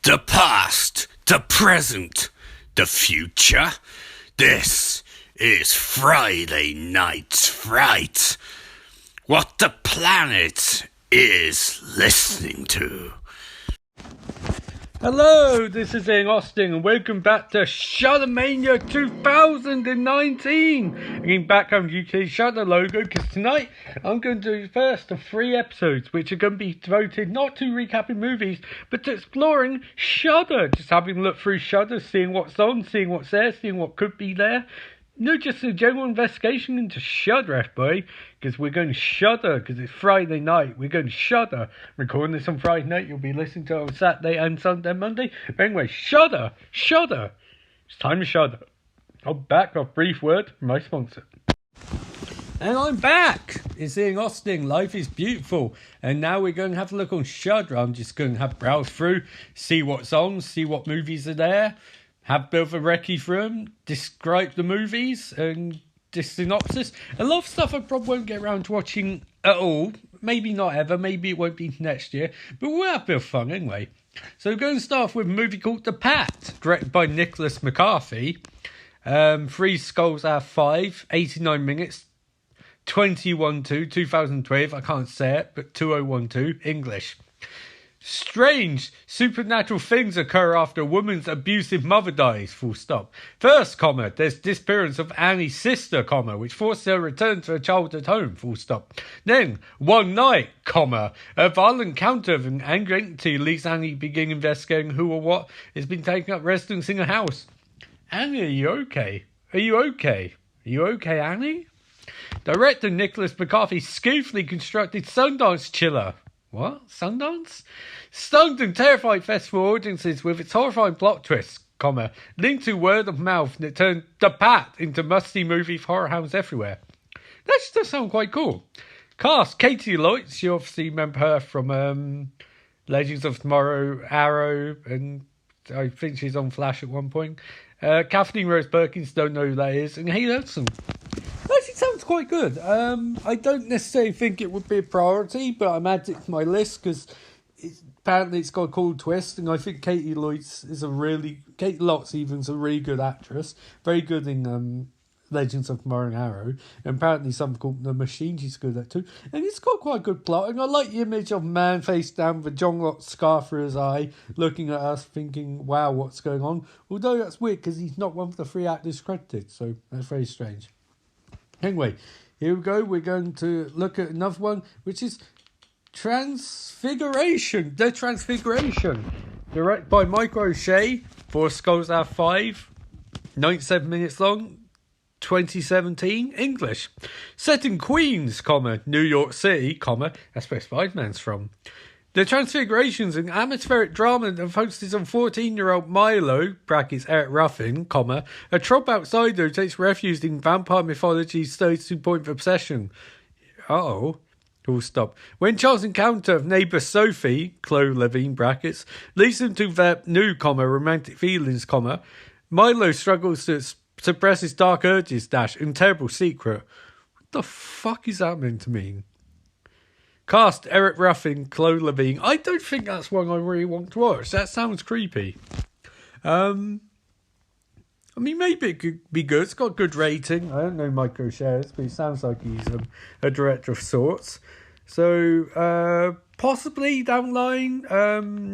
The past, the present, the future. This is Friday Night's Fright. What the planet is listening to. Hello, this is Ian Austin and welcome back to ShudderMania 2019. Again, back on UK Shudder logo, because tonight I'm going to do first the 3 episodes which are going to be devoted not to recapping movies but to exploring Shudder. Just having a look through Shudder, seeing what's on, seeing what's there, seeing what could be there. No, just a general investigation into Shudder, everybody, because we're going to Shudder, because it's Friday night. We're going to Shudder. Recording this on Friday night, you'll be listening to it on Saturday and Sunday and Monday. But anyway, Shudder. It's time to Shudder. I'm back off brief word from my sponsor. And I'm back. It's Ian Austin. Life is beautiful. And now we're going to have a look on Shudder. I'm just going to have browse through, see what's on, see what movies are there. Have a bit of a recce through them, describe the movies and the synopsis. A lot of stuff I probably won't get around to watching at all. Maybe not ever, maybe it won't be next year. But we'll have a bit of fun anyway. So we're going to start off with a movie called The Pat, directed by Nicholas McCarthy. 3 skulls out of 5, 89 minutes, 2012, I can't say it, but 2012, English. Strange, supernatural things occur after a woman's abusive mother dies, full stop. First, there's disappearance of Annie's sister, which forces her to return to her childhood home, full stop. Then, one night, a violent encounter of an angry entity leads Annie to begin investigating who or what has been taking up residence in her house. Annie, are you okay? Are you okay, Annie? Director Nicholas McCarthy skillfully constructed Sundance Chiller. What? Sundance? Stunned and terrified festival audiences with its horrifying plot twists, linked to word of mouth that turned The Pat into musty movie for horror hounds everywhere. That does sound quite cool. Cast, Katie Lloyd, you obviously remember her from Legends of Tomorrow, Arrow, and I think she's on Flash at one point. Kathleen Rose Perkins, don't know who that is, and Hayden Hudson. Actually sounds quite good. I don't necessarily think it would be a priority, but I'm adding it to my list because apparently it's got a cool twist, and I think Katie Lotz is a really good actress, very good in Legends of Tomorrow and Arrow, and apparently something called The Machine she's good at too, and it's got quite a good plot, and I like the image of a man face down with a John Locke scar through his eye, looking at us thinking, wow, what's going on, although that's weird because he's not one of the 3 actors credited, so that's very strange. Anyway, here we go. We're going to look at another one, which is Transfiguration. The Transfiguration. Directed by Michael O'Shea. 4 skulls out of 5. 97 minutes long. 2017. English. Set in Queens, New York City, that's where Spider-Man's from. The Transfiguration is an atmospheric drama that focuses on 14-year-old Milo, Eric Ruffin, a troubled outsider who takes refuge in vampire mythology's 32-point obsession. Full stop. When Charles' encounter of neighbour Sophie, Chloe Levine, leads him to develop new, romantic feelings, Milo struggles to suppress his dark urges, and terrible secret. What the fuck is that meant to mean? Cast, Eric Ruffin, Chloe Levine. I don't think that's one I really want to watch. That sounds creepy. Maybe it could be good. It's got a good rating. I don't know Michael O'Shea, but it sounds like he's a director of sorts. So, possibly down the line.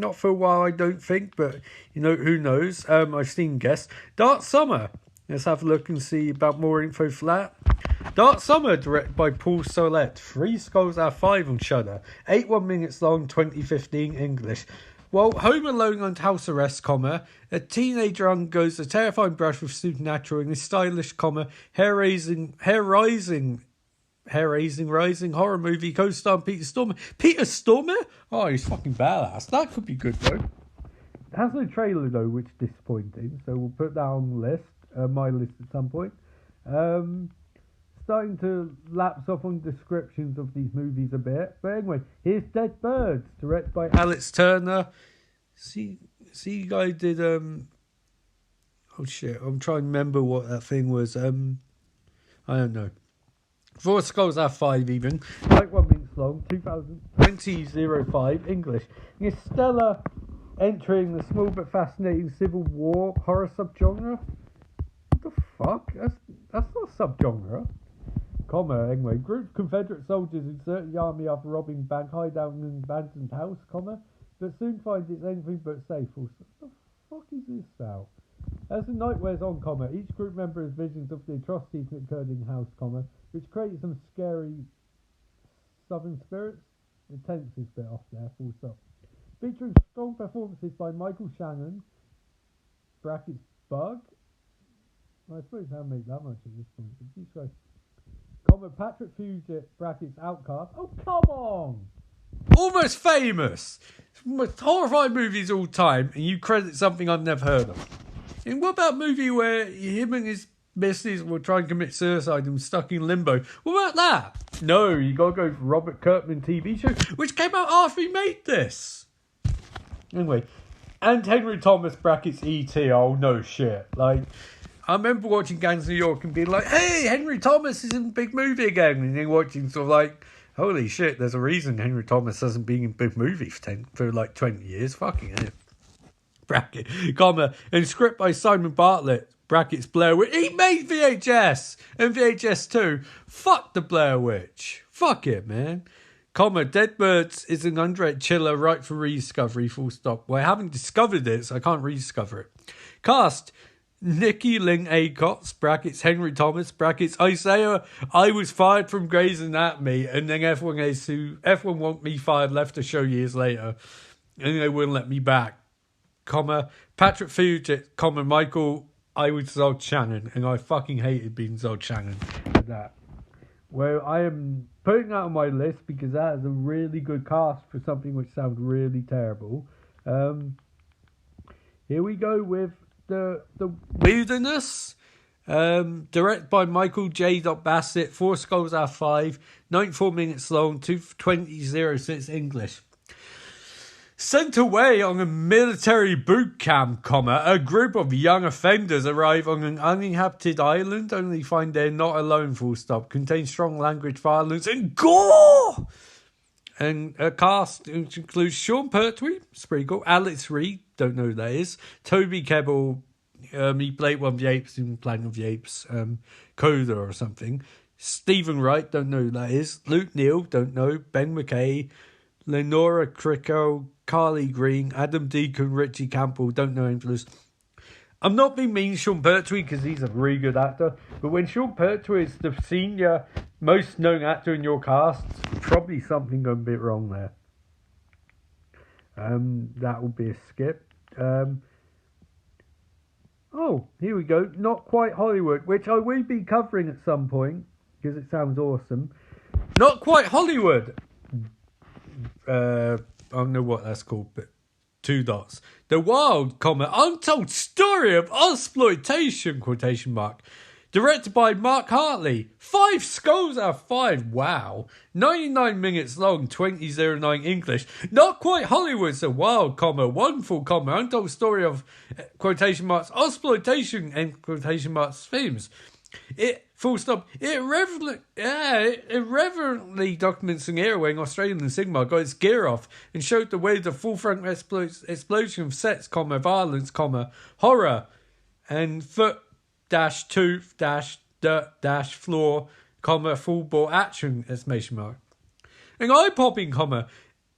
Not for a while, I don't think, but, who knows. I've seen guests. Dark Summer. Let's have a look and see about more info for that. Dark Summer, directed by Paul Solet. 3 skulls out of 5 on Shudder. 81 minutes long, 2015 English. While home alone on house arrest, a teenager undergoes a terrifying brush with supernatural in this stylish, hair-raising horror movie co-starring Peter Stormare. Peter Stormare? Oh, he's fucking badass. That could be good, though. It has no trailer, though, which is disappointing. So we'll put that on the list, my list at some point. Starting to lapse off on descriptions of these movies a bit. But anyway, here's Dead Birds, directed by Alex Turner. See, guy did, oh shit, I'm trying to remember what that thing was. I don't know. 4 skulls out of 5 even. Like 1 minute long, 2005 English. It's Stella entering the small but fascinating Civil War horror subgenre. What the fuck? That's not a subgenre. Anyway, group of Confederate soldiers insert the army after robbing bank hideout in an abandoned house, but soon finds it's anything but safe. What the fuck is this now? As the night wears on, each group member has visions of the atrocities that occurred in the house, which creates some scary southern spirits. The tense is a bit off there, full stop. Featuring strong performances by Michael Shannon, brackets Bug. Well, I suppose I'll make that much at this point. Jesus Christ. Patrick Fugit, brackets Outcast. Oh, come on! Almost Famous! Most horrifying movies all time, and you credit something I've never heard of. And what about a movie where him and his missus will try and commit suicide and stuck in limbo? What about that? No, you gotta go for Robert Kirkman TV show, which came out after he made this. Anyway, and Henry Thomas, brackets E.T. Oh, no shit. Like, I remember watching Gangs of New York and being like, hey, Henry Thomas is in a big movie again. And then watching sort of like, holy shit, there's a reason Henry Thomas hasn't been in a big movie for like 20 years. Fucking hell. Bracket, and script by Simon Bartlett, brackets Blair Witch. He made VHS and VHS 2. Fuck the Blair Witch. Fuck it, man. Dead Birds is an underrated chiller right for rediscovery, full stop. Well, I haven't discovered it, so I can't rediscover it. Cast, Nikki Ling Acots, brackets Henry Thomas, brackets Isaiah. I was fired from Grey's Anatomy, and then everyone want me fired, left the show years later, and they wouldn't let me back. Patrick Fugit, Michael, I was Zod Shannon, and I fucking hated being Zod Shannon for that. Well, I am putting that on my list because that is a really good cast for something which sounds really terrible. Here we go with the Wilderness, directed by Michael J. Bassett, 4 skulls out of 5, 94 minutes long, 2:20:06 English. Sent away on a military boot camp, a group of young offenders arrive on an uninhabited island, only find they're not alone, full stop. Contains strong language, violence, and gore! And a cast which includes Sean Pertwee, it's pretty cool, Alex Reed, don't know who that is, Toby Kebbell, he played one of the apes in Planet of the Apes, Coda or something, Stephen Wright, don't know who that is, Luke Neal, don't know, Ben McKay, Lenora Cricco, Carly Green, Adam Deacon, Richie Campbell, don't know influence. I'm not being mean to Sean Pertwee because he's a really good actor, but when Sean Pertwee is the senior, most known actor in your cast, probably something going a bit wrong there. That will be a skip. Oh, here we go. Not Quite Hollywood, which I will be covering at some point because it sounds awesome. Not Quite Hollywood. I don't know what that's called, but 2 dots. The wild, untold story of exploitation, quotation mark. Directed by Mark Hartley. 5 skulls out of 5. Wow. 99 minutes long, 20:09 English. Not Quite Hollywood's a wild, wonderful, untold story of, quotation marks, exploitation, and quotation marks, films. It, full stop, it irreverently documents an era when Australian cinema got its gear off and showed the way the full front explosion of sets, violence, horror, and foot, tooth, dirt, floor, full bore action, exclamation mark. An eye-popping,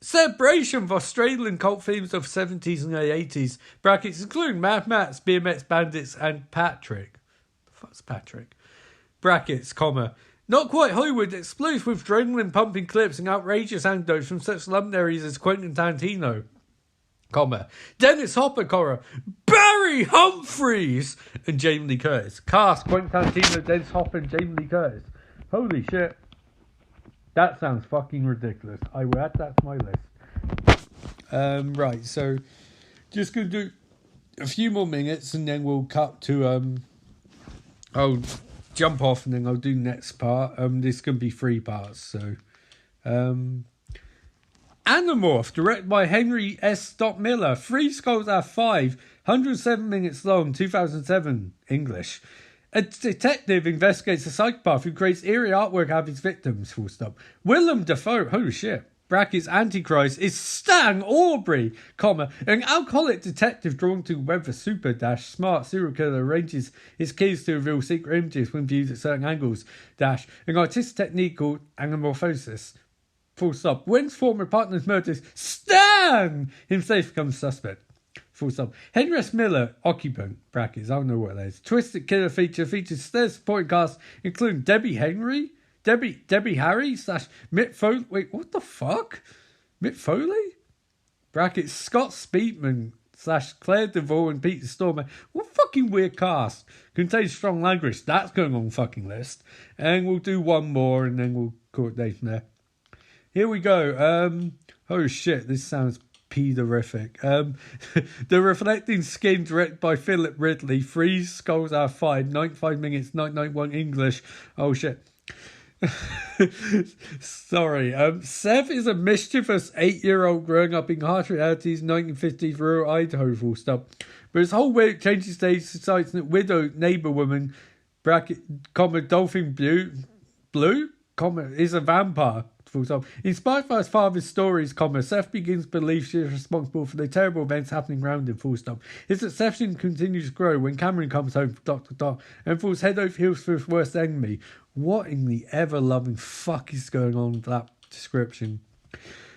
celebration of Australian cult films of 70s and 80s, brackets including Mad Max, BMX Bandits, and Patrick. Fuck's Patrick. Brackets, Not Quite Hollywood explodes with adrenaline pumping clips and outrageous anecdotes from such luminaries as Quentin Tarantino, Dennis Hopper, Barry Humphries, and Jamie Lee Curtis. Cast: Quentin Tarantino, Dennis Hopper, and Jamie Lee Curtis. Holy shit. That sounds fucking ridiculous. I will add that to my list. Right, so just going to do a few more minutes and then we'll cut to I'll jump off and then I'll do next part. This can be 3 parts. So, Animorph, directed by Henry S. Miller. 3 skulls out of 5. 107 minutes long. 2007 English. A detective investigates a psychopath who creates eerie artwork out of his victims. Full stop. Willem Dafoe. Holy shit. brackets Antichrist, is Stan Aubrey, comma, an alcoholic detective drawn to web for super dash smart serial killer arranges his keys to reveal secret images when viewed at certain angles dash an artistic technique called anamorphosis. Full stop. When his former partner's murders, Stan himself becomes suspect. Full stop. Henry S. Miller, occupant, brackets, I don't know what that is. Twisted Killer features stellar supporting cast, including Debbie Harry / Mick Foley. Wait, what the fuck? Mick Foley? Brackets, Scott Speedman / Claire Duvall and Peter Stormer. What fucking weird cast. Contains strong language. That's going on the fucking list. And we'll do one more and then we'll call it day from there. Here we go. Oh shit, this sounds pederific. The Reflecting Skin, directed by Philip Ridley. 3 skulls out of 5. 95 minutes, 991 English. Oh shit. Sorry. Seth is a mischievous 8-year-old growing up in harsh realities, 1950s rural Idaho, full stop. But his whole way changes stage decides that widowed neighbour woman, bracket, comma, Dolphin Blue, comma, is a vampire. Full stop. Inspired by his father's stories, comma, Seth begins to believe she is responsible for the terrible events happening around him, full stop. His deception continues to grow when Cameron comes home from Dr. and falls head over heels for his worst enemy. What in the ever-loving fuck is going on with that description?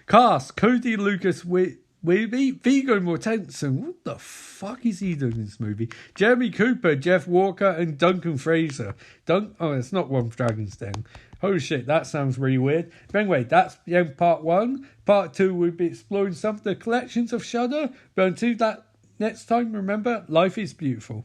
Cast, Cody Lucas Weeby, Viggo Mortensen. What the fuck is he doing in this movie? Jeremy Cooper, Jeff Walker, and Duncan Fraser. Oh, it's not one for Dragon's Den. Oh shit, that sounds really weird. But anyway, that's the end part 1. Part 2, we'll be exploring some of the collections of Shudder. But until that next time, remember, life is beautiful.